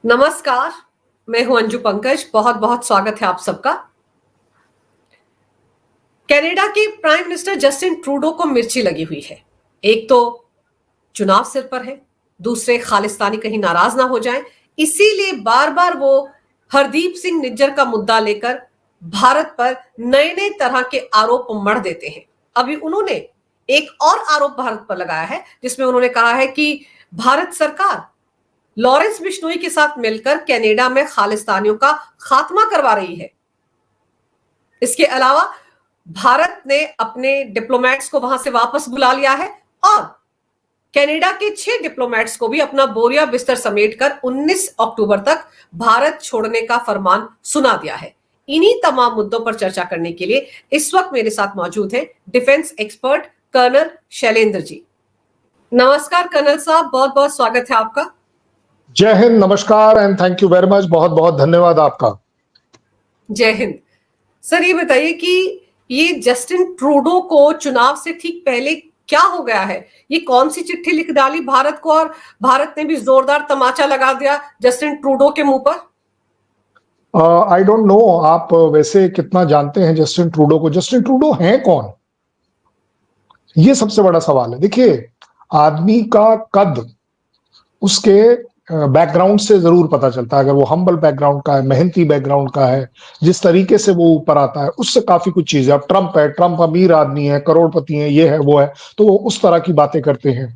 नमस्कार, मैं हूं अंजू पंकज। बहुत बहुत स्वागत है आप सबका। कनाडा के प्राइम मिनिस्टर जस्टिन ट्रूडो को मिर्ची लगी हुई है। एक तो चुनाव सिर पर है, दूसरे खालिस्तानी कहीं नाराज ना हो जाएं, इसीलिए बार बार वो हरदीप सिंह निज्जर का मुद्दा लेकर भारत पर नए नए तरह के आरोप मढ़ देते हैं। अभी उन्होंने एक और आरोप भारत पर लगाया है, जिसमें उन्होंने कहा है कि भारत सरकार लॉरेंस बिश्नोई के साथ मिलकर कनाडा में खालिस्तानियों का खात्मा करवा रही है। इसके अलावा भारत ने अपने डिप्लोमेट्स को वहां से वापस बुला लिया है और कनाडा के 6 डिप्लोमेट्स को भी अपना बोरिया बिस्तर समेटकर 19 अक्टूबर तक भारत छोड़ने का फरमान सुना दिया है। इन्हीं तमाम मुद्दों पर चर्चा करने के लिए इस वक्त मेरे साथ मौजूद हैं defence expert colonel Shailendra ji. नमस्कार कर्नल साहब, बहुत बहुत स्वागत है आपका। जय हिंद, नमस्कार and thank you very much. बहुत बहुत धन्यवाद आपका। जय हिंद। सर, ये बताइए कि ये जस्टिन ट्रूडो को चुनाव से ठीक पहले क्या हो गया है? ये कौन सी चिट्ठी लिख डाली भारत को और भारत ने भी जोरदार तमाचा लगा दिया जस्टिन ट्रूडो के मुंह पर? आई डोंट नो आप वैसे कितना जानते हैं जस्टिन ट्रूडो को। जस्टिन ट्रूडो हैं कौन, ये सबसे बड़ा सवाल है। देखिए, आदमी का कद उसके बैकग्राउंड से जरूर पता चलता है। अगर वो हम्बल बैकग्राउंड का है, मेहनती बैकग्राउंड का है, जिस तरीके से वो ऊपर आता है, उससे काफी कुछ चीजें। अब ट्रंप है, ट्रंप अमीर आदमी है, करोड़पति है, ये है वो है, तो वो उस तरह की बातें करते हैं।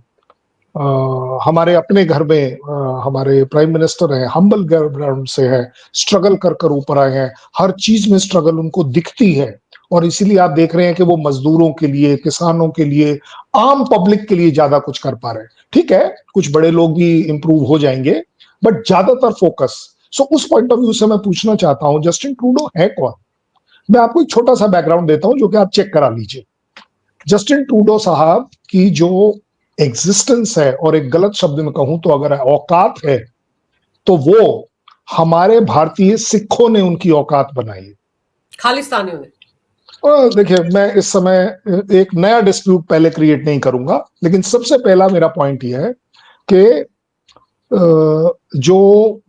हमारे अपने घर में हमारे प्राइम मिनिस्टर हैं, हम्बल बैकग्राउंड से है, स्ट्रगल कर कर ऊपर आए हैं, हर चीज में स्ट्रगल उनको दिखती है और इसीलिए आप देख रहे हैं कि वो मजदूरों के लिए, किसानों के लिए, आम पब्लिक के लिए ज्यादा कुछ कर पा रहे हैं। ठीक है, कुछ बड़े लोग भी इंप्रूव हो जाएंगे, बट ज्यादातर फोकस। सो उस पॉइंट ऑफ व्यू से मैं पूछना चाहता हूं, जस्टिन ट्रूडो है कौन? मैं आपको एक छोटा सा बैकग्राउंड देता हूं जो कि आप चेक करा लीजिए। जस्टिन ट्रूडो साहब की जो एग्जिस्टेंस है, और एक गलत शब्द में कहूं तो अगर औकात है, तो वो हमारे भारतीय सिखों ने उनकी औकात बनाई है, खालिस्तानियों ने। देखिए, मैं इस समय एक नया डिस्प्यूट पहले क्रिएट नहीं करूंगा, लेकिन सबसे पहला मेरा पॉइंट यह है कि जो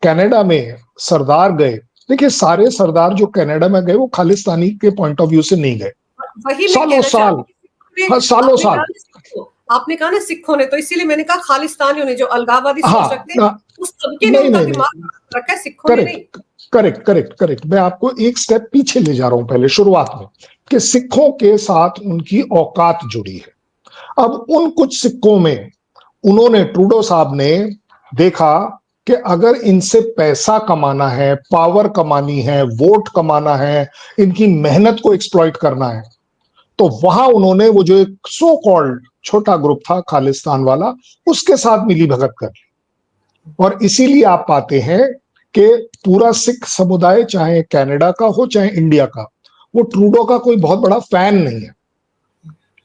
कनाडा में सरदार गए, देखिए सारे सरदार जो कनाडा में गए वो खालिस्तानी के पॉइंट ऑफ व्यू से नहीं गए। सालों साल, सालों साल आपने कहा ना सिखों ने, तो इसीलिए मैंने कहा खालिस्तानियों ने, जो अलगाववादी सोच रखते हैं, उस सबके ने उनका दिमाग रखा है, सिखों ने नहीं। Correct correct correct. मैं आपको एक स्टेप पीछे ले जा रहा हूं पहले शुरुआत में, कि सिखों के साथ उनकी औकात जुड़ी है। अब उन कुछ सिखों में उन्होंने, ट्रूडो साहब ने देखा कि अगर इनसे पैसा कमाना है, पावर कमानी है, वोट कमाना है, इनकी मेहनत को एक्सप्लॉइट करना है, तो वहां उन्होंने वो जो एक सो कॉल्ड छोटा ग्रुप था खालिस्तान वाला, उसके साथ मिली भगत कर ली। और इसीलिए आप पाते हैं कि पूरा सिख समुदाय, चाहे कनाडा का हो चाहे इंडिया का, वो ट्रूडो का कोई बहुत बड़ा फैन नहीं है,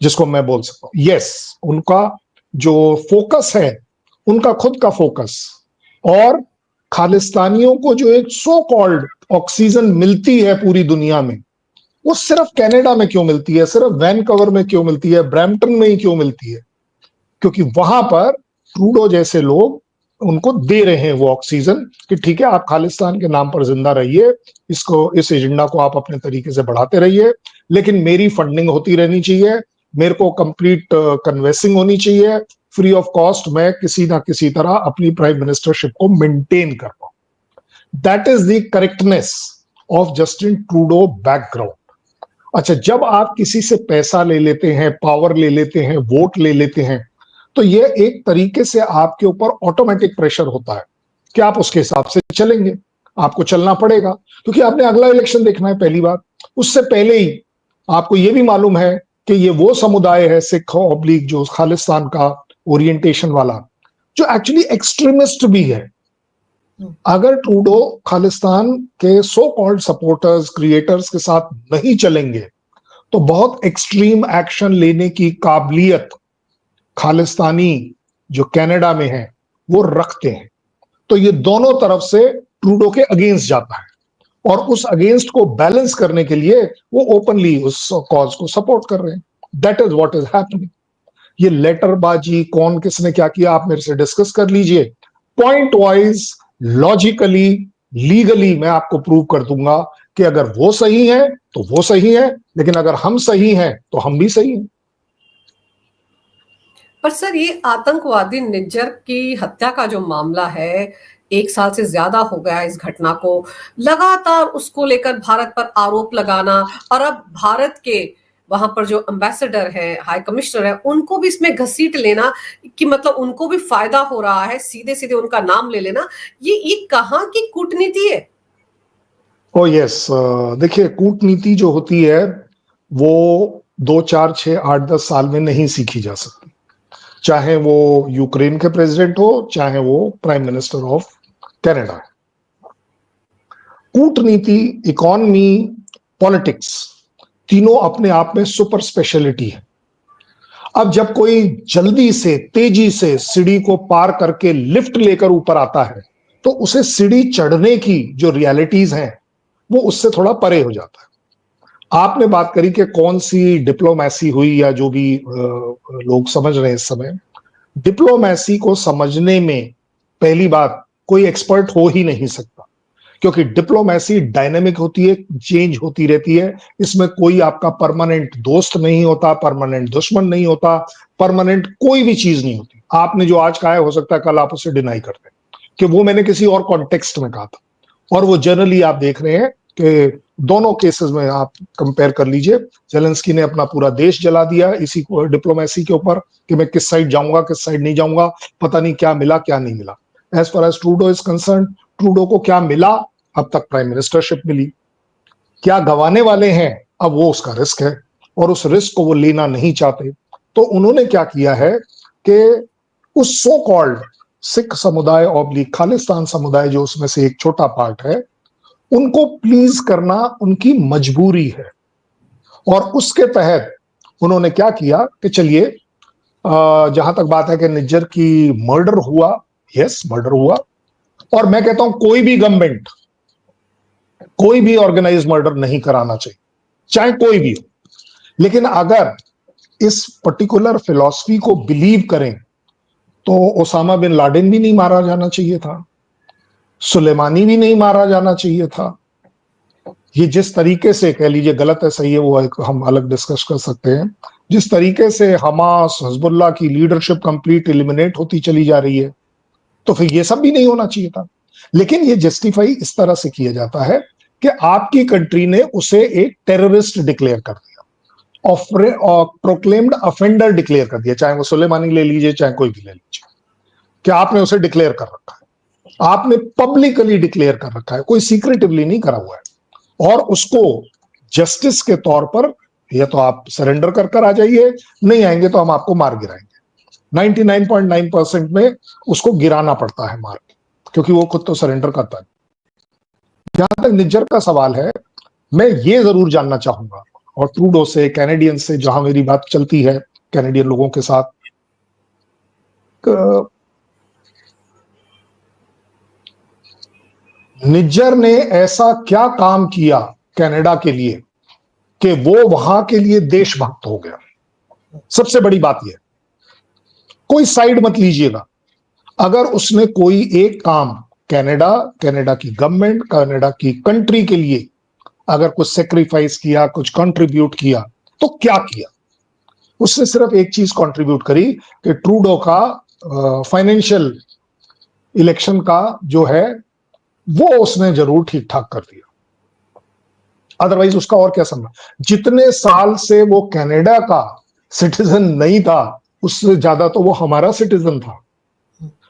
जिसको मैं बोल सकता हूं। यस, उनका जो फोकस है, उनका खुद का फोकस, और खालिस्तानियों को जो एक सो कॉल्ड ऑक्सीजन मिलती है पूरी दुनिया में, वो सिर्फ कनाडा में क्यों मिलती है, सिर्फ वैनकवर में क्यों मिलती है, ब्रैम्पटन में ही क्यों मिलती है? क्योंकि वहां पर ट्रूडो जैसे लोग उनको दे रहे हैं वो ऑक्सीजन, कि ठीक है, आप खालिस्तान के नाम पर जिंदा रहिए, इसको, इस एजेंडा को आप अपने तरीके से बढ़ाते रहिए, लेकिन मेरी फंडिंग होती रहनी चाहिए, मेरे को कंप्लीट कन्वेंसिंग होनी चाहिए, फ्री ऑफ कॉस्ट मैं किसी ना किसी तरह अपनी प्राइम मिनिस्टरशिप को मेंटेन कर पाऊं। That is the correctness of Justin Trudeau background. अच्छा, जब आप किसी से पैसा ले लेते हैं, पावर ले लेते हैं, वोट ले लेते हैं, तो ये एक तरीके से आपके ऊपर ऑटोमेटिक प्रेशर होता है कि आप उसके हिसाब से चलेंगे, आपको चलना पड़ेगा, क्योंकि आपने अगला इलेक्शन देखना है पहली बात। उससे पहले ही आपको ये भी मालूम है कि ये वो समुदाय है, सिख ऑब्लिक जो खालिस्तान का ओरिएंटेशन वाला, जो एक्चुअली एक्सट्रीमिस्ट भी है। अगर ट्रूडो खालिस्तान के सो कॉल्ड सपोर्टर्स, क्रिएटर्स के साथ नहीं चलेंगे, तो बहुत एक्सट्रीम एक्शन लेने की काबिलियत खालिस्तानी जो कनाडा में है वो रखते हैं। तो ये दोनों तरफ से ट्रूडो के अगेंस्ट जाता है, और उस अगेंस्ट को बैलेंस करने के लिए वो ओपनली उस कॉज को सपोर्ट कर रहे हैं। That is what is happening. ये लेटरबाजी, कौन किसने क्या किया, आप मेरे से डिस्कस कर लीजिए। पॉइंट वाइज लॉजिकली, लीगली मैं आपको प्रूव कर दूंगा कि अगर वो सही है तो वो सही है, लेकिन अगर हम सही हैं तो हम भी सही हैं। पर सर, ये आतंकवादी निज्जर की हत्या का जो मामला है, 1 साल से ज्यादा हो गया इस घटना को, लगातार उसको लेकर भारत पर आरोप लगाना, और अब भारत के वहां पर जो एम्बेसडर है, हाई कमिश्नर है, उनको भी इसमें घसीट लेना कि मतलब उनको भी फायदा हो रहा है, सीधे सीधे उनका नाम ले लेना, ये कहाँ की कूटनीति है? ओ यस, देखिए कूटनीति जो होती है वो 2, 4, 6, 8, 10 साल में नहीं सीखी जा सकती, चाहे वो यूक्रेन के प्रेसिडेंट हो, चाहे वो प्राइम मिनिस्टर ऑफ कनाडा है। कूटनीति, इकोनॉमी, पॉलिटिक्स, तीनों अपने आप में सुपर स्पेशलिटी है। अब जब कोई जल्दी से, तेजी से सीढ़ी को पार करके लिफ्ट लेकर ऊपर आता है, तो उसे सीढ़ी चढ़ने की जो रियलिटीज हैं वो उससे थोड़ा परे हो जाता है। आपने बात करी कि कौन सी डिप्लोमेसी हुई या जो भी लोग समझ रहे हैं इस समय, डिप्लोमेसी को समझने में पहली बात कोई एक्सपर्ट हो ही नहीं सकता, क्योंकि डिप्लोमेसी डायनेमिक होती है, चेंज होती रहती है। इसमें कोई आपका परमानेंट दोस्त नहीं होता, परमानेंट दुश्मन नहीं होता, परमानेंट कोई भी चीज नहीं होती। आपने जो आज कहा है हो सकता है कल आप उसे डिनाई करते हैं कि वो मैंने किसी और कॉन्टेक्स्ट में कहा था, और वो जनरली आप देख रहे हैं कि दोनों केसेस में आप कंपेयर कर लीजिए, जेलेंस्की ने अपना पूरा देश जला दिया इसी डिप्लोमेसी के ऊपर कि मैं किस साइड जाऊंगा, किस साइड नहीं जाऊंगा, पता नहीं क्या मिला क्या नहीं मिला। As far as Trudeau is concern, Trudeau को क्या मिला? अब तक प्राइम मिनिस्टरशिप मिली। क्या गंवाने वाले हैं? अब वो उसका रिस्क है, और उस रिस्क को वो लेना नहीं चाहते। तो उन्होंने क्या किया है कि उस सो कॉल्ड सिख समुदाय ऑब्लिक खालिस्तान समुदाय, जो उसमें से एक छोटा पार्ट है, उनको प्लीज करना उनकी मजबूरी है। और उसके तहत उन्होंने क्या किया कि चलिए, जहां तक बात है कि निज्जर की मर्डर हुआ, यस मर्डर हुआ, और मैं कहता हूं कोई भी गवर्नमेंट कोई भी ऑर्गेनाइज मर्डर नहीं कराना चाहिए, चाहे कोई भी हो। लेकिन अगर इस पर्टिकुलर फिलॉसफी को बिलीव करें तो ओसामा बिन लादेन भी नहीं मारा जाना चाहिए था, सुलेमानी भी नहीं मारा जाना चाहिए था। ये जिस तरीके से, कह लीजिए गलत है सही है वो एक हम अलग डिस्कस कर सकते हैं, जिस तरीके से हमास हिजबुल्लाह की लीडरशिप कंप्लीट एलिमिनेट होती चली जा रही है, तो फिर ये सब भी नहीं होना चाहिए था। लेकिन ये जस्टिफाई इस तरह से किया जाता है कि आपकी कंट्री ने उसे एक टेररिस्ट डिक्लेयर कर दिया, और प्रोक्लेम्ड अफेंडर डिक्लेयर कर दिया, चाहे वो सुलेमानी ले लीजिए चाहे कोई भी ले लीजिए, कि आपने उसे डिक्लेयर कर रखा है, आपने पब्लिकली डिक्लेयर कर रखा है, कोई सीक्रेटिवली नहीं करा हुआ है। और उसको जस्टिस के तौर पर या तो आप सरेंडर कर कर आ जाइए, नहीं आएंगे तो हम आपको मार गिराएंगे। 99.9% में उसको गिराना पड़ता है मार, क्योंकि वो खुद तो सरेंडर करता है। जहां तक निज्जर का सवाल है, मैं ये जरूर जानना चाहूंगा, और ट्रूडो से, कैनेडियन से जहां मेरी बात चलती है, कैनेडियन लोगों के साथ, निज्जर ने ऐसा क्या काम किया कनाडा के लिए कि वो वहां के लिए देशभक्त हो गया? सबसे बड़ी बात यह, कोई साइड मत लीजिएगा। अगर उसने कोई एक काम कनाडा की गवर्नमेंट, कनाडा की कंट्री के लिए अगर कुछ सेक्रीफाइस किया, कुछ कंट्रीब्यूट किया, तो क्या किया? उसने सिर्फ एक चीज कंट्रीब्यूट करी कि ट्रूडो का फाइनेंशियल इलेक्शन का जो है वो उसने जरूर ठीक ठाक कर दिया, अदरवाइज उसका और क्या संभव। जितने साल से वो कनाडा का सिटीजन नहीं था, उससे ज्यादा तो वो हमारा सिटीजन था,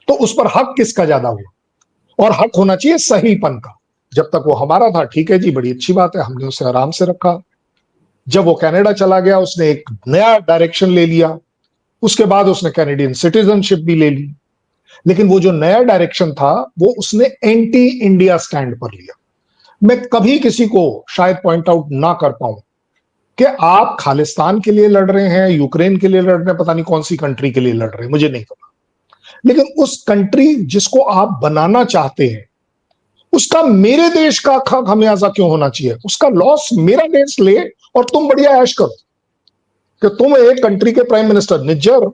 तो उस पर हक किसका ज्यादा हुआ? और हक होना चाहिए सहीपन का। जब तक वो हमारा था, ठीक है जी, बड़ी अच्छी बात है, हमने उसे आराम से रखा। जब वो कनाडा चला गया, उसने एक नया डायरेक्शन ले लिया, उसके बाद उसने कैनेडियन सिटीजनशिप भी ले ली, लेकिन वो जो नया डायरेक्शन था वो उसने एंटी इंडिया स्टैंड पर लिया। मैं कभी किसी को शायद पॉइंट आउट ना कर पाऊं कि आप खालिस्तान के लिए लड़ रहे हैं, यूक्रेन के लिए लड़ रहे हैं, पता नहीं कौन सी कंट्री के लिए लड़ रहे हैं, मुझे नहीं पता, लेकिन उस कंट्री जिसको आप बनाना चाहते हैं, उसका मेरे देश का खामियाजा क्यों होना चाहिए? उसका लॉस मेरा देश ले और तुम बढ़िया ऐश करो कि तुम एक कंट्री के प्राइम मिनिस्टर, निज्जर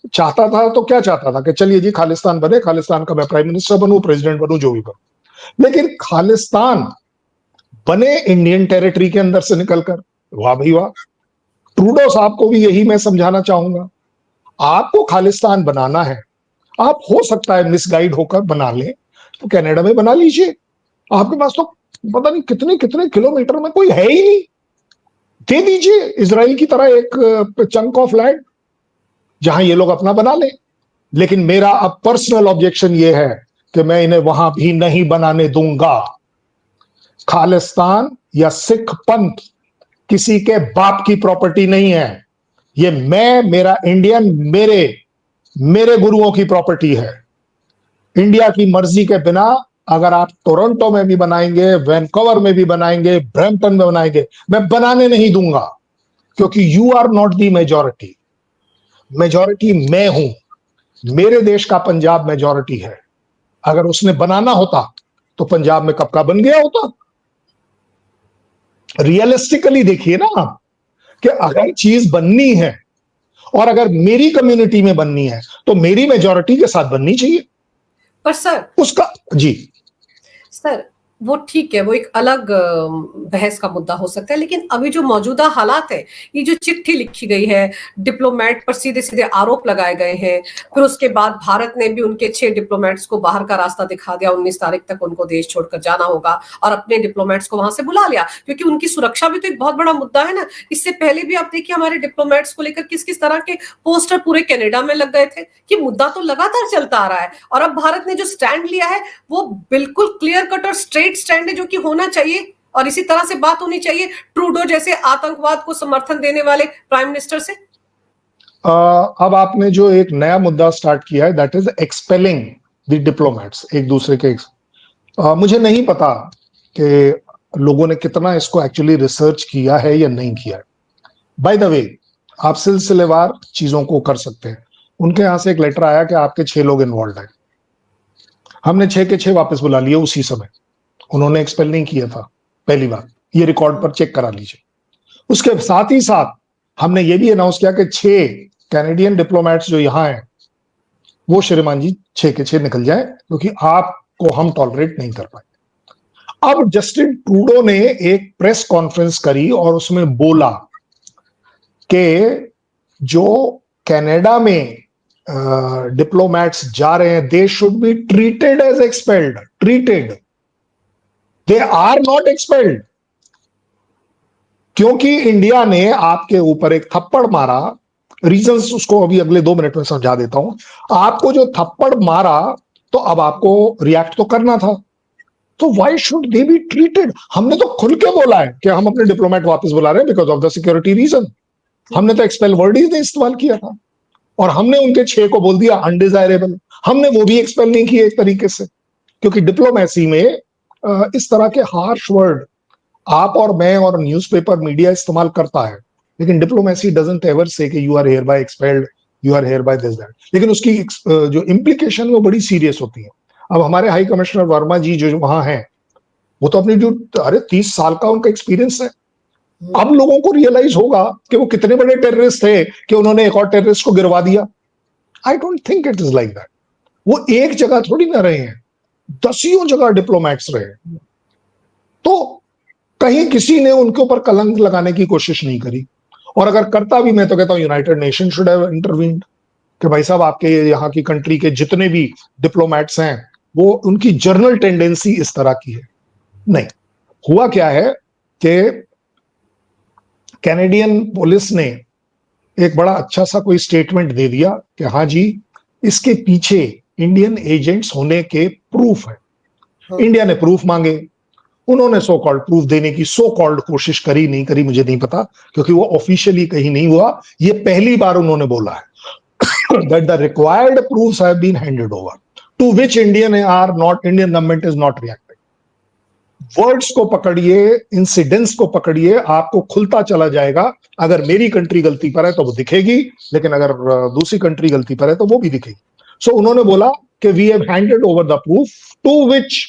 चाहता था तो क्या चाहता था कि चलिए जी खालिस्तान बने, खालिस्तान का मैं प्राइम मिनिस्टर बनूं, प्रेसिडेंट बनूं, जो भी बनूं। लेकिन खालिस्तान बने इंडियन टेरिटरी के अंदर से निकलकर, वाह भाई वाह। ट्रूडो साहब को भी यही मैं समझाना चाहूंगा, आपको खालिस्तान बनाना है, आप हो सकता है मिसगाइड होकर बना लें, तो कनाडा में बना लीजिए। आपके पास तो पता नहीं कितने कितने किलोमीटर में कोई है ही नहीं, दे दीजिए इजराइल की तरह एक चंक ऑफ लैंड जहां ये लोग अपना बना लें। लेकिन मेरा अब पर्सनल ऑब्जेक्शन ये है कि मैं इन्हें वहां भी नहीं बनाने दूंगा। खालिस्तान या सिख पंथ किसी के बाप की प्रॉपर्टी नहीं है, ये मेरा इंडियन, मेरे गुरुओं की प्रॉपर्टी है। इंडिया की मर्जी के बिना अगर आप टोरंटो में भी बनाएंगे, वैनकूवर में भी बनाएंगे, ब्रैम्पटन में बनाएंगे, मैं बनाने नहीं दूंगा, क्योंकि you are not the majority. Majority मैं हूं, मेरे देश का पंजाब मेजॉरिटी है। अगर उसने बनाना होता तो पंजाब में कब का बन गया होता। रियलिस्टिकली देखिए ना आप, कि अगर चीज बननी है और अगर मेरी कम्युनिटी में बननी है तो मेरी मेजॉरिटी के साथ बननी चाहिए। पर सर उसका जी सर वो ठीक है, वो एक अलग बहस का मुद्दा हो सकता है, लेकिन अभी जो मौजूदा हालात है, ये जो चिट्ठी लिखी गई है, डिप्लोमेट पर सीधे सीधे आरोप लगाए गए हैं, फिर उसके बाद भारत ने भी उनके 6 डिप्लोमेट्स को बाहर का रास्ता दिखा दिया, 19 तारीख तक उनको देश छोड़कर जाना होगा, और अपने डिप्लोमेट्स को वहां से बुला लिया, क्योंकि उनकी सुरक्षा भी तो एक बहुत बड़ा मुद्दा है ना। इससे पहले भी आप देखिए हमारे डिप्लोमेट्स को लेकर किस किस तरह के पोस्टर पूरे कनाडा में लग गए थे। कि मुद्दा तो लगातार चलता आ रहा है, और अब भारत ने जो स्टैंड लिया है वो बिल्कुल क्लियर कट और स्ट्रेट स्टैंड है, जो कि होना चाहिए, और इसी तरह से बात होनी चाहिए ट्रूडो जैसे आतंकवाद को समर्थन देने वाले प्राइम मिनिस्टर से। अब आपने जो एक नया मुद्दा स्टार्ट किया है, that is expelling the diplomats एक दूसरे के। मुझे नहीं पता कि लोगों ने कितना इसको एक्चुअली रिसर्च किया है या नहीं किया है। बाय द वे, आप सिलसिलेवार चीजों को कर सकते हैं। उनके यहां से एक लेटर आया कि आपके 6 लोग इन्वॉल्व हैं, हमने 6 के 6 वापस बुला लिए उसी समय। उन्होंने एक्सपेल नहीं किया था पहली बार, ये रिकॉर्ड पर चेक करा लीजिए। उसके साथ ही साथ हमने ये भी अनाउंस किया कि 6 कैनेडियन डिप्लोमेट्स जो यहां हैं वो श्रीमान जी 6 के 6 निकल जाए, क्योंकि आपको हम टॉलरेट नहीं कर पाए। अब जस्टिन ट्रूडो ने एक प्रेस कॉन्फ्रेंस करी और उसमें बोला कि जो कनाडा में डिप्लोमेट्स जा रहे हैं, they should be treated as expelled. Treated, they are not expelled. क्योंकि इंडिया ने आपके ऊपर एक थप्पड़ मारा, रीजंस उसको अभी अगले 2 मिनट में समझा देता हूं। आपको जो थप्पड़ मारा तो अब आपको रिएक्ट तो करना था, तो why should they be treated. हमने तो खुल के बोला है कि हम अपने डिप्लोमेट वापस बुला रहे हैं because of the security reason. हमने तो एक्सपेल वर्ड ही नहीं इस्तेमाल किया था, और हमने उनके 6 को बोल दिया अनडिजायरेबल। हमने वो भी एक्सपेल नहीं किए एक तरीके से, क्योंकि डिप्लोमेसी में इस तरह के हार्श वर्ड आप और मैं और न्यूज़पेपर मीडिया इस्तेमाल करता है, लेकिन डिप्लोमेसी डजंट एवर से कि you are here by expelled, you are here by this that. लेकिन उसकी जो इम्प्लीकेशन वो बड़ी सीरियस होती है। अब हमारे हाई कमिश्नर वर्मा जी जो वहां हैं, वो तो अपनी जो 30 साल का उनका एक्सपीरियंस है। अब लोगों को रियलाइज होगा कि वो कितने बड़े टेररिस्ट थे कि उन्होंने एक और टेररिस्ट को गिरवा दिया। I don't think it is like that. वो एक जगह थोड़ी ना रहे हैं, दसियों जगह डिप्लोमेट्स रहे, तो कहीं किसी ने उनके ऊपर कलंक लगाने की कोशिश नहीं करी। और अगर करता भी, मैं तो कहता हूं United nation should have intervened कि भाई साहब आपके यहाँ की कंट्री के जितने भी डिप्लोमेट्स हैं वो उनकी जर्नल टेंडेंसी इस तरह की है। नहीं, हुआ क्या है कि कैनेडियन पुलिस ने एक बड़ा अच्छा सा कोई स्टेटमेंट दे दिया कि हाँ जी, इसके पीछे इंडियन एजेंट्स होने के प्रूफ है। इंडिया ने प्रूफ मांगे, उन्होंने सो कॉल्ड प्रूफ देने की सो कॉल्ड कोशिश करी, नहीं करी मुझे नहीं पता, क्योंकि वो ऑफिशियली कहीं नहीं हुआ। ये पहली बार उन्होंने बोला है that the required proofs have been handed over, to which Indian government is not reacting. Words को पकड़िए, इंसिडेंट्स को पकड़िए, आपको खुलता चला जाएगा। अगर मेरी कंट्री गलती पर है तो वो दिखेगी, लेकिन अगर दूसरी कंट्री गलती पर है तो वो भी दिखेगी। सो उन्होंने बोला कि we have handed over the proof to which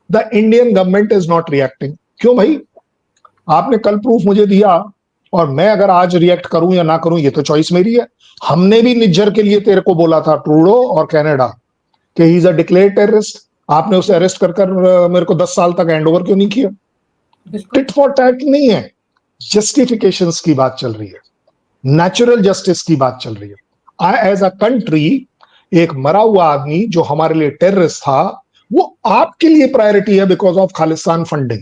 the Indian government is not reacting. क्यों भाई, आपने कल प्रूफ मुझे दिया और मैं अगर आज रिएक्ट करूं या ना करूं ये तो चॉइस मेरी है। हमने भी निज्जर के लिए तेरे को बोला था, ट्रूडो और कनाडा, कि he is a declared terrorist. आपने उसे अरेस्ट कर मेरे को 10 साल तक हैंड ओवर क्यों नहीं किया? टिट फॉर टैट नहीं है, जस्टिफिकेशंस की बात चल रही है, नेचुरल जस्टिस की बात चल रही है। एज अ कंट्री, एक मरा हुआ आदमी जो हमारे लिए टेररिस्ट था, वो आपके लिए प्रायोरिटी है बिकॉज ऑफ खालिस्तान फंडिंग।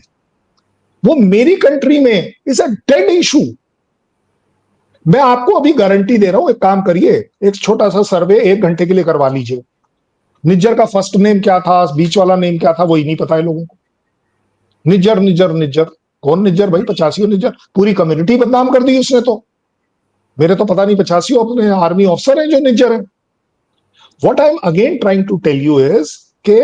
वो मेरी कंट्री में इज अ डेड इशू। मैं आपको अभी गारंटी दे रहा हूं, एक काम करिए, एक छोटा सा सर्वे 1 घंटे के लिए करवा लीजिए। निज्जर का फर्स्ट नेम क्या था, बीच वाला नेम क्या था, वही नहीं पता है लोगों को। निज्जर निज्जर निज्जर, कौन निज्जर भाई? 85 निज्जर, पूरी कम्युनिटी बदनाम कर दी उसने तो। मेरे तो पता नहीं 85 अपने आर्मी ऑफिसर हैं जो निज्जर है। What I am again trying to tell you is के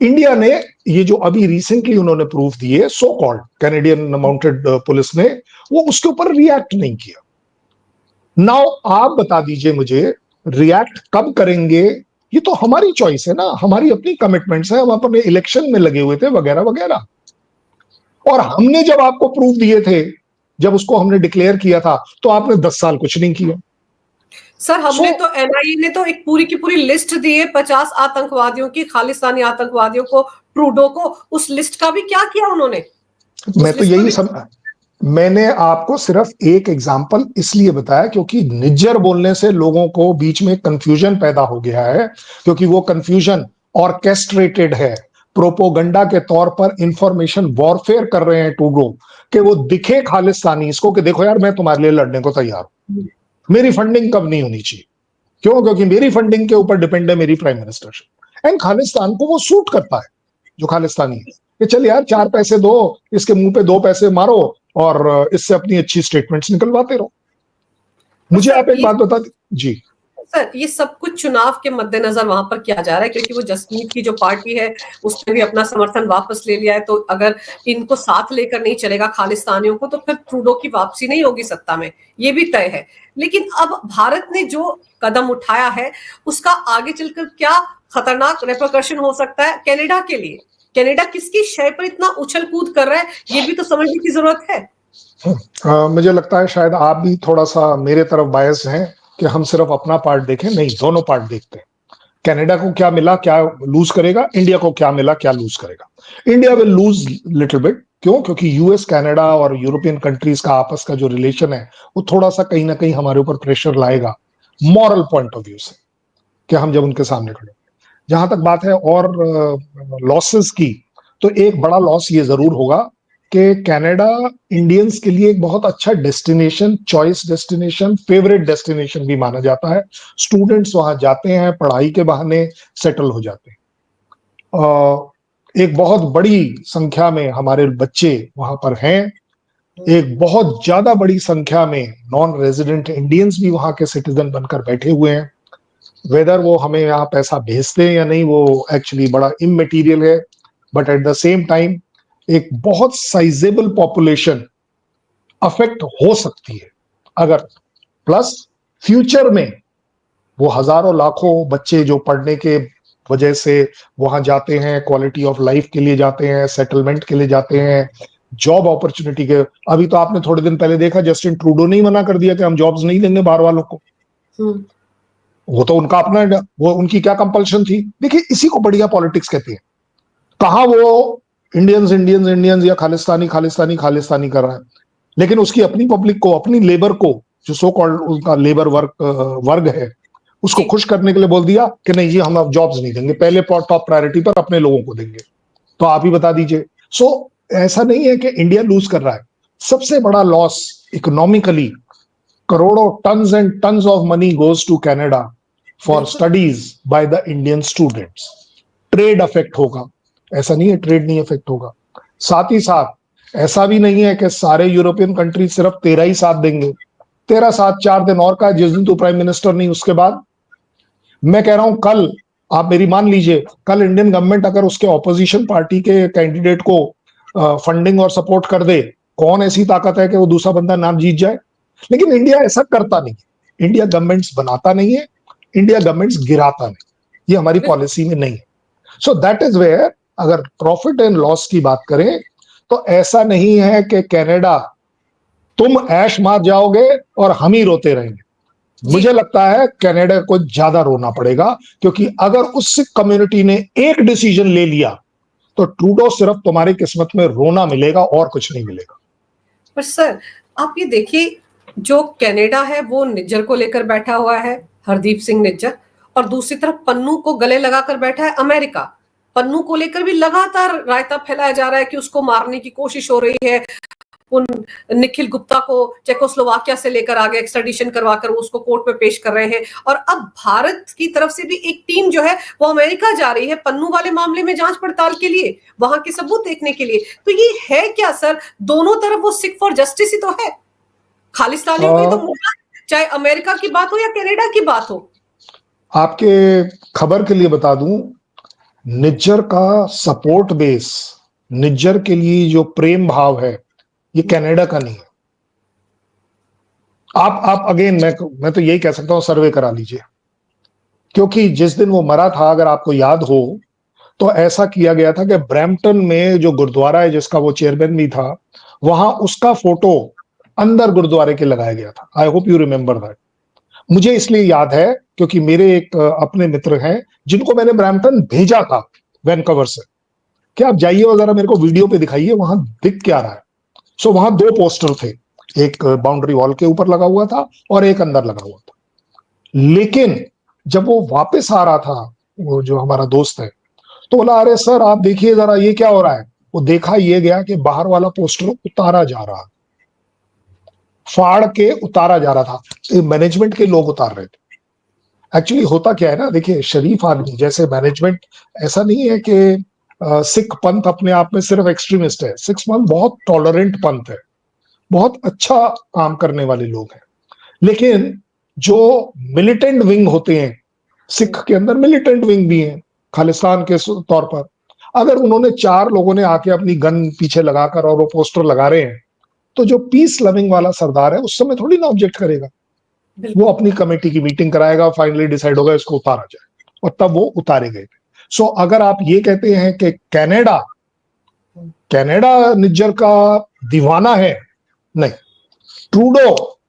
इंडिया ने ये जो अभी रिसेंटली उन्होंने प्रूफ दिए, so called Canadian mounted police ने, वो उसके ऊपर रिएक्ट नहीं किया। नाउ आप बता दीजिए मुझे, रिएक्ट कब करेंगे? ये तो हमारी चॉइस है ना, हमारी अपनी कमिटमेंट्स है, हम अपने इलेक्शन में लगे हुए थे वगैरह वगैरह। और हमने जब आपको प्रूफ दिए थे, जब उसको हमने डिक्लेयर किया था, तो आपने 10 साल कुछ नहीं किया। सर हमने तो एनआईए ने तो एक पूरी की पूरी लिस्ट दी है 50 आतंकवादियों की, खालिस्तानी आतंकवादियों को, ट्रूडो को। उस लिस्ट का भी क्या किया उन्होंने? मैं तो यही मैंने आपको सिर्फ एक एग्जांपल इसलिए बताया क्योंकि निज्जर बोलने से लोगों को बीच में कंफ्यूजन पैदा हो गया है, क्योंकि वो कंफ्यूजन ऑर्केस्ट्रेटेड है। प्रोपोगंडा के तौर पर इंफॉर्मेशन वॉरफेयर कर रहे हैं ट्रूडो, कि वो दिखे खालिस्तानी इसको कि देखो यार मैं तुम्हारे लिए लड़ने को तैयार हूं, मेरी फंडिंग कब नहीं होनी चाहिए। क्यों? क्योंकि मेरी फंडिंग के ऊपर डिपेंड है मेरी प्राइम मिनिस्टरशिप। एंड खालिस्तान को वो सूट करता है, जो खालिस्तानी है, कि चल यार 4 पैसे दो, इसके मुंह पे 2 पैसे मारो और इससे अपनी अच्छी स्टेटमेंट्स निकलवाते रहो। मुझे आप एक बात बता जी सर, ये सब कुछ चुनाव के मद्देनजर वहां पर किया जा रहा है, क्योंकि वो जसमीत की जो पार्टी है उसने भी अपना समर्थन वापस ले लिया है। तो अगर इनको साथ लेकर नहीं चलेगा खालिस्तानियों को, तो फिर ट्रूडो की वापसी नहीं होगी सत्ता में, ये भी तय है। लेकिन अब भारत ने जो कदम उठाया है उसका आगे चलकर क्या खतरनाक रेपरकशन हो सकता है कनाडा के लिए? कनाडा किसकी शय पर इतना उछल कूद कर रहा है, ये भी तो समझने की जरूरत है। मुझे लगता है शायद आप भी थोड़ा सा मेरे तरफ बायस हैं कि हम सिर्फ अपना पार्ट देखें, नहीं दोनों पार्ट देखते हैं। कनाडा को क्या मिला, क्या लूज करेगा, इंडिया को क्या मिला, क्या लूज करेगा। India will lose little bit. क्यों? क्योंकि यूएस, कनाडा और यूरोपियन कंट्रीज का आपस का जो रिलेशन है वो थोड़ा सा कहीं ना कहीं हमारे ऊपर प्रेशर लाएगा मॉरल पॉइंट ऑफ व्यू से, कि हम जब उनके सामने खड़े। जहां तक बात है और लॉसेस की, तो एक बड़ा लॉस ये जरूर होगा कि कनाडा इंडियंस के लिए एक बहुत अच्छा destination, choice destination, favourite destination भी माना जाता है। स्टूडेंट्स वहां जाते हैं, पढ़ाई के बहाने सेटल हो जाते हैं। एक बहुत बड़ी संख्या में हमारे बच्चे वहां पर हैं। एक बहुत ज्यादा बड़ी संख्या में नॉन रेजिडेंट इंडियंस भी वहां के सिटीजन बनकर बैठे हुए हैं। वेदर वो हमें यहाँ पैसा भेजते हैं या नहीं, वो एक्चुअली बड़ा इमटेरियल है। But at the same time एक बहुत साइजेबल पॉपुलेशन अफेक्ट हो सकती है अगर, प्लस फ्यूचर में वो हजारों लाखों बच्चे जो पढ़ने के वजह से वहां जाते हैं, क्वालिटी ऑफ लाइफ के लिए जाते हैं, सेटलमेंट के लिए जाते हैं, जॉब अपॉर्चुनिटी के। अभी तो आपने थोड़े दिन पहले देखा, जस्टिन ट्रूडो ने ही मना कर दिया कि हम जॉब्स नहीं देंगे बाहर वालों को। वो तो उनका अपना, वो उनकी क्या कंपल्शन थी। देखिए, इसी को बढ़िया पॉलिटिक्स कहते हैं। कहा वो इंडियंस इंडियंस इंडियंस या खालिस्तानी खालिस्तानी खालिस्तानी कर रहा है, लेकिन उसकी अपनी पब्लिक को, अपनी लेबर को, जो सो कॉल्ड उनका लेबर वर्ग है, उसको खुश करने के लिए बोल दिया कि नहीं जी हम अब जॉब्स नहीं देंगे, पहले टॉप प्रायोरिटी पर अपने लोगों को देंगे। तो आप ही बता दीजिए। सो ऐसा नहीं है कि इंडिया लूज कर रहा है। सबसे बड़ा लॉस इकोनॉमिकली, करोड़ों tons and tons of money goes to Canada for studies by the Indian students. Trade affect होगा, ऐसा नहीं है ट्रेड नहीं अफेक्ट होगा। साथ ही साथ ऐसा भी नहीं है कि सारे यूरोपियन कंट्री सिर्फ तेरा ही साथ देंगे। तेरा साथ 4 दिन और का, जिस दिन तू प्राइम मिनिस्टर नहीं उसके बाद। मैं कह रहा हूं कल आप मेरी मान लीजिए, कल इंडियन गवर्नमेंट अगर उसके ऑपोजिशन पार्टी के कैंडिडेट को फंडिंग और सपोर्ट कर दे, कौन ऐसी ताकत है कि वो दूसरा बंदा नाम जीत जाए? लेकिन इंडिया ऐसा करता नहीं। इंडिया गवर्नमेंट्स बनाता नहीं है, इंडिया गवर्नमेंट्स गिराता नहीं, ये हमारी पॉलिसी में नहीं है। सो दैट इज वेयर, अगर प्रॉफिट एंड लॉस की बात करें तो ऐसा नहीं है कि कनाडा तुम ऐश मार जाओगे और हम ही रोते रहेंगे। मुझे लगता है कनाडा को ज्यादा रोना पड़ेगा, क्योंकि अगर उस सिख कम्युनिटी ने एक डिसीजन ले लिया तो ट्रूडो सिर्फ तुम्हारी किस्मत में रोना मिलेगा और कुछ नहीं मिलेगा। पर सर आप ये देखिए, जो कनाडा है वो निज्जर को लेकर बैठा हुआ है, हरदीप सिंह निज्जर, और दूसरी तरफ पन्नू को गले लगाकर बैठा है अमेरिका। पन्नू को लेकर भी लगातार रायता फैलाया जा रहा है कि उसको मारने की कोशिश हो रही है। उन निखिल गुप्ता को चेकोस्लोवाकिया से लेकर आगे एक्स्ट्राडिशन करवाकर उसको कोर्ट में पेश कर रहे हैं, और अब भारत की तरफ से भी एक टीम जो है वो अमेरिका जा रही है पन्नू वाले मामले में जांच पड़ताल के लिए, वहां के सबूत देखने के लिए। तो ये है क्या सर, दोनों तरफ वो सिख फॉर जस्टिस ही तो है, खालिस्तानियों की तो मुद्दा, चाहे अमेरिका की बात हो या कनाडा की बात हो। आपके खबर के लिए बता दूं, निज्जर का सपोर्ट बेस, निज्जर के लिए जो प्रेम भाव है, ये कनाडा का नहीं है। आप अगेन मैं तो यही कह सकता हूं, सर्वे करा लीजिए, क्योंकि जिस दिन वो मरा था, अगर आपको याद हो, तो ऐसा किया गया था कि ब्रैम्पटन में जो गुरुद्वारा है जिसका वो चेयरमैन भी था, वहां उसका फोटो अंदर गुरुद्वारे के लगाया गया था। I hope you remember that. मुझे इसलिए याद है क्योंकि मेरे एक अपने मित्र हैं जिनको मैंने ब्रैम्पटन भेजा था वैनकवर से, कि आप जाइए और जरा मेरे को वीडियो पे दिखाइए वहां दिख क्या रहा है। सो वहां दो पोस्टर थे, एक बाउंड्री वॉल के ऊपर लगा हुआ था और एक अंदर लगा हुआ था। लेकिन जब वो वापस आ रहा था, वो जो हमारा दोस्त है, तो बोला अरे सर आप देखिए जरा ये क्या हो रहा है। वो देखा ये गया कि बाहर वाला पोस्टर उतारा जा रहा, फाड़ के उतारा जा रहा था, मैनेजमेंट के लोग उतार रहे थे। एक्चुअली होता क्या है ना, देखिए शरीफ आदमी जैसे मैनेजमेंट, ऐसा नहीं है कि सिख पंथ अपने आप में सिर्फ एक्सट्रीमिस्ट है। सिख पंथ बहुत टॉलरेंट पंथ है, बहुत अच्छा काम करने वाले लोग हैं। लेकिन जो मिलिटेंट विंग होते हैं, सिख के अंदर मिलिटेंट विंग भी है खालिस्तान के तौर पर, अगर उन्होंने चार लोगों ने आके अपनी गन पीछे लगाकर और वो पोस्टर लगा रहे हैं, तो जो पीस लविंग वाला सरदार है उस समय थोड़ी ना ऑब्जेक्ट करेगा। वो अपनी कमेटी की मीटिंग कराएगा, फाइनली डिसाइड होगा इसको उतारा जाए, और तब वो उतारे गए थे। सो अगर आप ये कहते हैं कि कनाडा निज्जर का दीवाना है, नहीं, ट्रूडो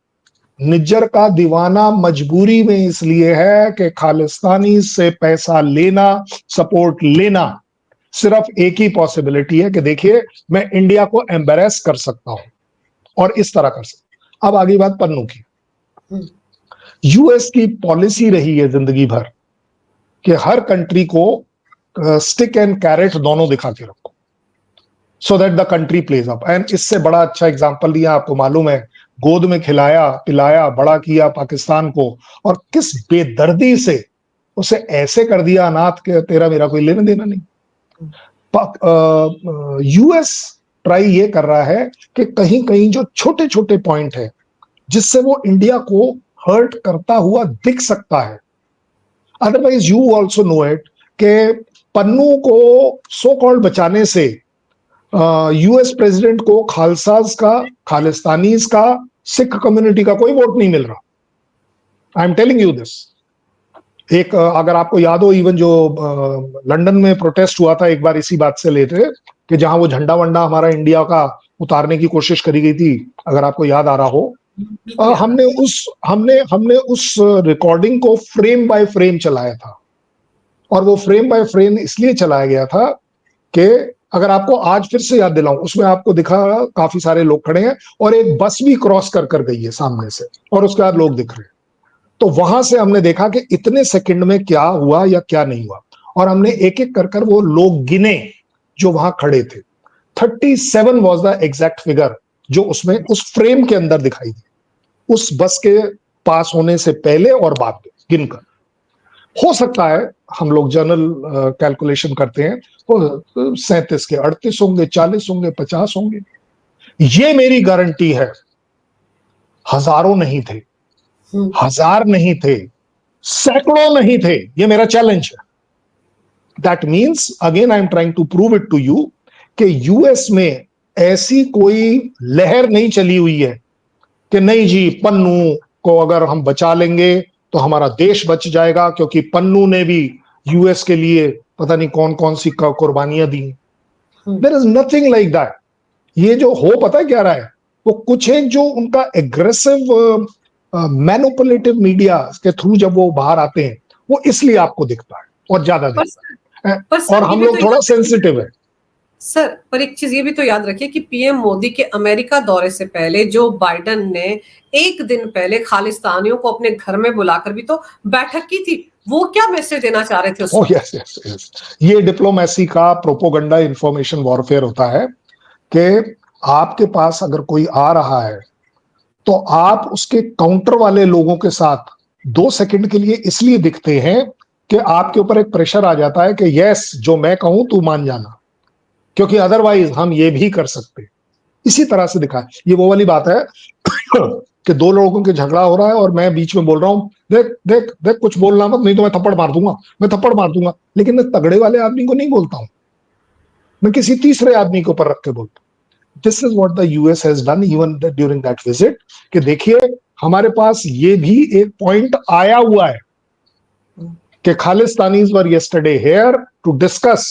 निज्जर का दीवाना मजबूरी में इसलिए है कि खालिस्तानी से पैसा लेना, सपोर्ट लेना, सिर्फ एक ही पॉसिबिलिटी है कि देखिए मैं इंडिया को एम्बेरेस कर सकता हूं और इस तरह कर सकता। अब आगे बात पन्नू की। यूएस की पॉलिसी रही है जिंदगी भर कि हर कंट्री को स्टिक एंड कैरेट दोनों दिखा के रखो, so that the country plays up. And इससे बड़ा अच्छा एग्जांपल दिया, आपको मालूम है, गोद में खिलाया पिलाया बड़ा किया पाकिस्तान को, और किस बेदर्दी से उसे ऐसे कर दिया अनाथ के तेरा मेरा कोई लेना देना नहीं। यूएस ट्राई ये कर रहा है कि कहीं कहीं जो छोटे छोटे पॉइंट है जिससे वो इंडिया को हर्ट करता हुआ दिख सकता है, otherwise you also know it, कि पन्नू को सो कॉल्ड बचाने से यूएस प्रेसिडेंट को खालसाज का, खालिस्तानीज का, सिख कम्युनिटी का कोई वोट नहीं मिल रहा। I am telling you this. एक अगर आपको याद हो, इवन जो लंदन में प्रोटेस्ट हुआ था एक बार इसी बात से लेते, कि जहां वो झंडा वंडा हमारा इंडिया का उतारने की कोशिश करी गई थी, अगर आपको याद आ रहा हो, हमने उस रिकॉर्डिंग को फ्रेम बाय फ्रेम चलाया था। और वो फ्रेम बाय फ्रेम इसलिए चलाया गया था कि अगर आपको आज फिर से याद दिलाऊं, उसमें आपको दिखा काफी सारे लोग खड़े हैं और एक बस भी क्रॉस कर गई है सामने से, और उसके बाद लोग दिख रहे हैं। तो वहां से हमने देखा कि इतने सेकंड में क्या हुआ या क्या नहीं हुआ, और हमने एक एक कर वो लोग गिने जो वहां खड़े थे। 37 वॉज द एग्जैक्ट फिगर जो उसमें उस फ्रेम के अंदर दिखाई दी, उस बस के पास होने से पहले और बाद में गिनकर। हो सकता है हम लोग जनरल कैलकुलेशन करते हैं तो 37 के 38 होंगे, 40 होंगे, 50 होंगे। ये मेरी गारंटी है, हजारों नहीं थे, हजार नहीं थे, सैकड़ों नहीं थे। ये मेरा चैलेंज है। That means again I am trying to prove it to you कि यूएस में ऐसी कोई लहर नहीं चली हुई है कि नहीं जी, पन्नू को अगर हम बचा लेंगे तो हमारा देश बच जाएगा, क्योंकि पन्नू ने भी यूएस के लिए पता नहीं कौन कौन सी कुर्बानियां दी। There is nothing like that. ये जो हो पता है क्या रहा है, वो कुछ एक जो उनका एग्रेसिव मैनिपुलेटिव मीडिया के थ्रू जब वो बाहर आते हैं, वो इसलिए आपको दिखता है और ज्यादा दिखता है। पर सर, और हम लोग थोड़ा सेंसिटिव है सर। पर एक चीज ये भी तो याद रखिए कि पीएम मोदी के अमेरिका दौरे से पहले जो बाइडेन ने एक दिन पहले खालिस्तानियों को अपने घर में बुलाकर भी तो बैठक की थी। वो क्या मैसेज देना चाह रहे थे उसमें? यस यस यस, ये डिप्लोमेसी का प्रोपोगंडा इंफॉर्मेशन वॉरफेयर होता है कि आपके पास अगर कोई आ रहा है तो आप उसके काउंटर वाले लोगों के साथ 2 सेकंड के लिए इसलिए दिखते हैं कि आपके ऊपर एक प्रेशर आ जाता है कि यस, जो मैं कहूं तू मान जाना, क्योंकि अदरवाइज हम ये भी कर सकते। इसी तरह से दिखा है। ये वो वाली बात है कि 2 लोगों के झगड़ा हो रहा है और मैं बीच में बोल रहा हूं, देख देख देख कुछ बोलना मत, नहीं तो मैं थप्पड़ मार दूंगा, मैं थप्पड़ मार दूंगा। लेकिन मैं तगड़े वाले आदमी को नहीं बोलता हूं, मैं किसी तीसरे आदमी के ऊपर रख के बोलता हूं। This is what the US has done even during that visit, कि देखिए हमारे पास ये भी एक पॉइंट आया हुआ है कि खालिस्तानीज वर यस्टरडे हियर टू डिस्कस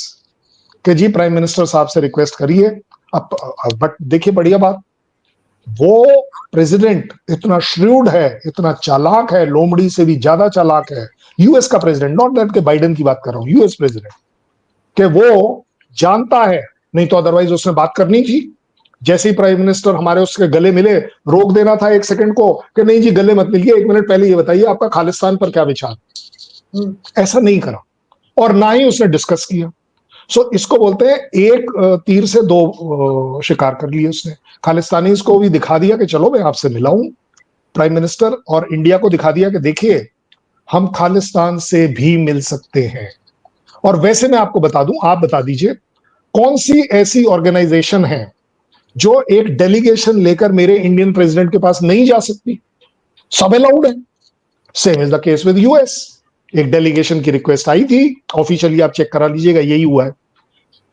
कि जी प्राइम मिनिस्टर साहब से रिक्वेस्ट करिए। अब बट देखिए बढ़िया बात, वो प्रेसिडेंट इतना श्रूड है, इतना चालाक है, लोमड़ी से भी ज्यादा चालाक है यूएस का प्रेसिडेंट, नॉट दैट के बाइडेन की बात कर रहा हूं, यूएस प्रेसिडेंट, कि वो जानता है, नहीं तो अदरवाइज उसने बात करनी थी। जैसे ही प्राइम मिनिस्टर हमारे उसके गले मिले, रोक देना था 1 सेकंड को कि नहीं जी गले मत मिलिए, 1 मिनट पहले ये बताइए आपका खालिस्तान पर क्या विचार। ऐसा नहीं करा और ना ही उसने डिस्कस किया। सो इसको बोलते हैं एक तीर से 2 शिकार कर लिए उसने। खालिस्तानी को भी दिखा दिया कि चलो मैं आपसे मिला हूं प्राइम मिनिस्टर, और इंडिया को दिखा दिया कि देखिए हम खालिस्तान से भी मिल सकते हैं। और वैसे मैं आपको बता दूं, आप बता दीजिए कौन सी ऐसी ऑर्गेनाइजेशन है जो एक डेलीगेशन लेकर मेरे इंडियन प्रेसिडेंट के पास नहीं जा सकती? सब अलाउड है। Same is the case with US. एक डेलीगेशन की रिक्वेस्ट आई थी, ऑफिशियली आप चेक करा लीजिएगा, यही हुआ है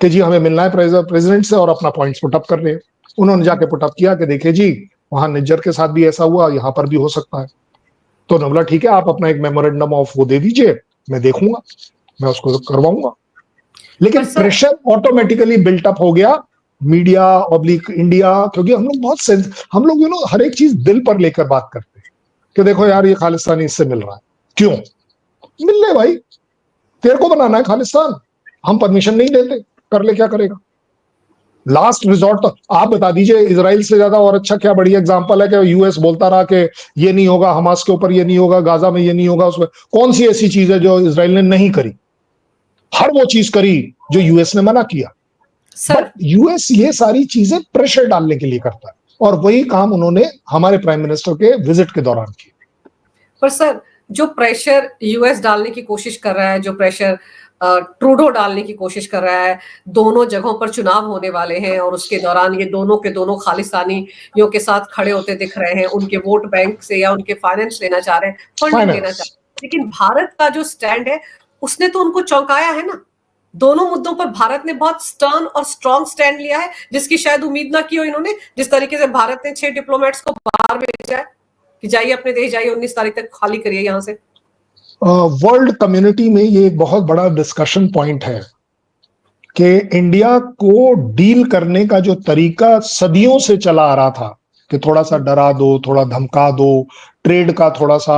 कि जी हमें मिलना है प्रेसिडेंट से और अपना पॉइंट्स पुट अप कर रहे हैं। उन्होंने जाके पुट अप किया कि देखिए जी वहां निज्जर के साथ भी ऐसा हुआ, यहां पर भी हो सकता है। तो उन्होंने बोला ठीक है, आप अपना एक मेमोरेंडम ऑफ वो दे दीजिए, मैं देखूंगा, मैं उसको करवाऊंगा। लेकिन प्रेशर ऑटोमेटिकली बिल्ट अप हो गया मीडिया ऑब्लिक इंडिया, क्योंकि हम लोग बहुत हम लोग हर एक चीज दिल पर लेकर बात करते हैं कि देखो यार ये खालिस्तानी इससे मिल रहा है, क्यों मिल ले भाई, तेरे को बनाना है खालिस्तान, हम परमिशन नहीं देते, कर ले क्या करेगा। लास्ट रिजॉर्ट तो आप बता दीजिए, इजराइल से ज्यादा और अच्छा क्या बढ़िया एग्जांपल है कि यूएस बोलता रहा कि ये नहीं होगा, हमास के ऊपर ये नहीं होगा, गाजा में ये नहीं होगा, उसमें कौन सी ऐसी चीज है जो इजराइल ने नहीं करी? हर वो चीज करी जो यूएस ने मना किया। बट यूएस ये सारी चीजें प्रेशर डालने के लिए करता है, और वही काम उन्होंने हमारे प्राइम मिनिस्टर के विजिट के दौरान किया। पर सर जो प्रेशर यूएस डालने की कोशिश कर रहा है, जो प्रेशर ट्रूडो डालने की कोशिश कर रहा है, दोनों जगहों पर चुनाव होने वाले हैं और उसके दौरान ये दोनों के दोनों खालिस्तानियों के साथ खड़े होते दिख रहे हैं, उनके वोट बैंक से या उनके फाइनेंस लेना चाह रहे हैं, फंडिंग लेना चाह रहे हैं। लेकिन भारत का जो स्टैंड है उसने तो उनको चौंकाया है ना। दोनों मुद्दों पर भारत ने बहुत स्टर्न और स्ट्रॉन्ग स्टैंड लिया है, जिसकी शायद उम्मीद ना की हो इन्होंने। जिस तरीके से भारत ने 6 डिप्लोमेट्स को बाहर भेजा है कि जाइए अपने देश जाइए, 19 तारीख तक खाली करिए यहां से। वर्ल्ड कम्युनिटी में ये एक बहुत बड़ा डिस्कशन पॉइंट है कि इंडिया को डील करने का जो तरीका सदियों से चला आ रहा था कि थोड़ा सा डरा दो, थोड़ा धमका दो, ट्रेड का थोड़ा सा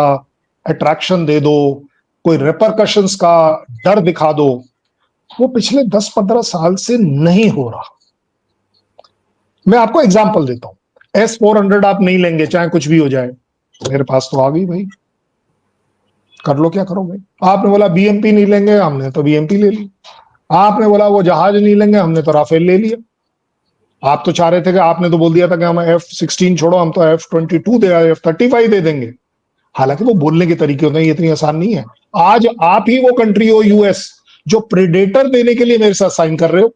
अट्रैक्शन दे दो, कोई रिपरकशंस का डर दिखा दो, वो पिछले 10-15 साल से नहीं हो रहा। मैं आपको एग्जांपल देता हूं। S-400 आप नहीं लेंगे चाहे कुछ भी हो जाए, मेरे पास तो आ गई भाई, कर लो क्या करोगे। आपने बोला BMP नहीं लेंगे, हमने तो BMP ले ली। आपने बोला वो जहाज नहीं लेंगे, हमने तो राफेल ले लिया। आप तो चाह रहे थे कि आपने तो बोल दिया था कि हम F-16 छोड़ो, हम तो F-22 दे, F-35 दे देंगे। हालांकि वो बोलने के तरीके होते हैं, ये इतनी आसान नहीं है। आज आप ही वो कंट्री हो यूएस जो प्रेडेटर देने के लिए मेरे साथ साइन कर रहे हो।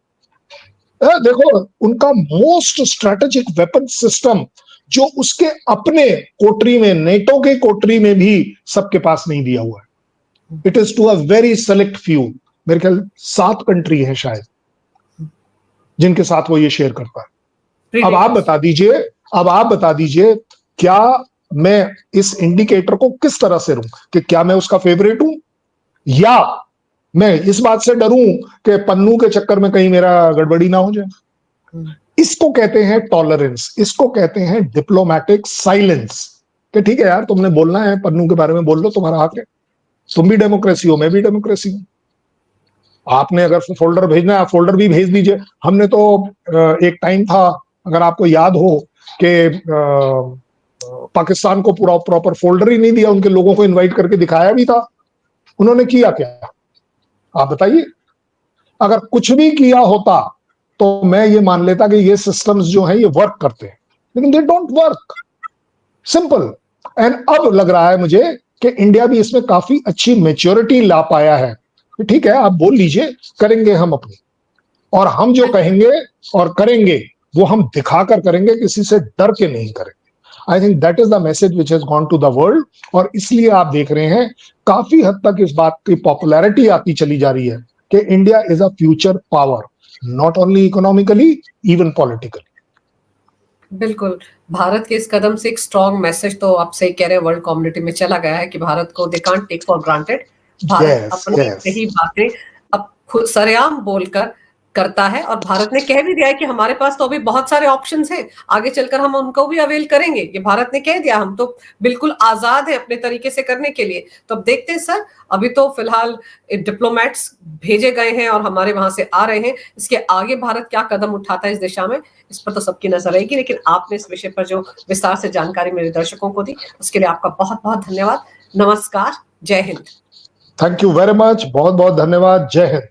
देखो उनका मोस्ट स्ट्रेटेजिक वेपन सिस्टम जो उसके अपने कोटरी में, नेटो के कोटरी में भी सबके पास नहीं दिया हुआ है। It is to a very select few, मेरे ख्याल 7 कंट्री है शायद जिनके साथ वो ये शेयर करता है। अब आप बता दीजिए क्या मैं इस इंडिकेटर को किस तरह से लूं कि क्या मैं उसका फेवरेट हूं, या मैं इस बात से डरूं कि पन्नू के चक्कर में कहीं मेरा गड़बड़ी ना हो जाए। इसको कहते हैं टॉलरेंस, इसको कहते हैं डिप्लोमेटिक साइलेंस, कि ठीक है यार, तुमने बोलना है पन्नू के बारे में बोल लो, तुम्हारा हक है, तुम भी डेमोक्रेसी हो, मैं भी डेमोक्रेसी हूं। आपने अगर फोल्डर भेजना है, आप फोल्डर भी भेज दीजिए। हमने तो एक टाइम था, अगर आपको याद हो, कि पाकिस्तान को पूरा प्रॉपर फोल्डर ही नहीं दिया, उनके लोगों को इनवाइट करके दिखाया भी था। उन्होंने किया क्या, आप बताइए? अगर कुछ भी किया होता तो मैं ये मान लेता कि ये सिस्टम्स जो हैं ये वर्क करते हैं, लेकिन they don't work, simple. And अब लग रहा है मुझे कि इंडिया भी इसमें काफी अच्छी मेच्योरिटी ला पाया है। ठीक है, आप बोल लीजिए, करेंगे हम अपनी, और हम जो कहेंगे और करेंगे वो हम दिखाकर करेंगे, किसी से डर के नहीं करेंगे। I think that is the message which has gone to the world, और इसलिए आप देख रहे हैं काफी हद तक इस बात की पॉपुलैरिटी आती चली जा रही है कि India is a future power, not only economically, even politically. बिल्कुल, भारत के इस कदम से एक स्ट्रॉन्ग मैसेज, तो आप सही कह रहे हैं, वर्ल्ड कम्युनिटी में चला गया है कि भारत को they can't take for granted. Bharat अपनी सही बातें अब खुद सरेआम बोलकर करता है, और भारत ने कह भी दिया है कि हमारे पास तो अभी बहुत सारे ऑप्शंस हैं, आगे चलकर हम उनको भी अवेल करेंगे। ये भारत ने कह दिया, हम तो बिल्कुल आजाद है अपने तरीके से करने के लिए। तो अब देखते हैं सर, अभी तो फिलहाल डिप्लोमेट्स भेजे गए हैं और हमारे वहां से आ रहे हैं, इसके आगे भारत क्या कदम उठाता है इस दिशा में, इस पर तो सबकी नजर रहेगी। लेकिन आपने इस विषय पर जो विस्तार से जानकारी मेरे दर्शकों को दी, उसके लिए आपका बहुत बहुत धन्यवाद। नमस्कार, जय Hind. Thank you very much, बहुत बहुत धन्यवाद, जय हिंद।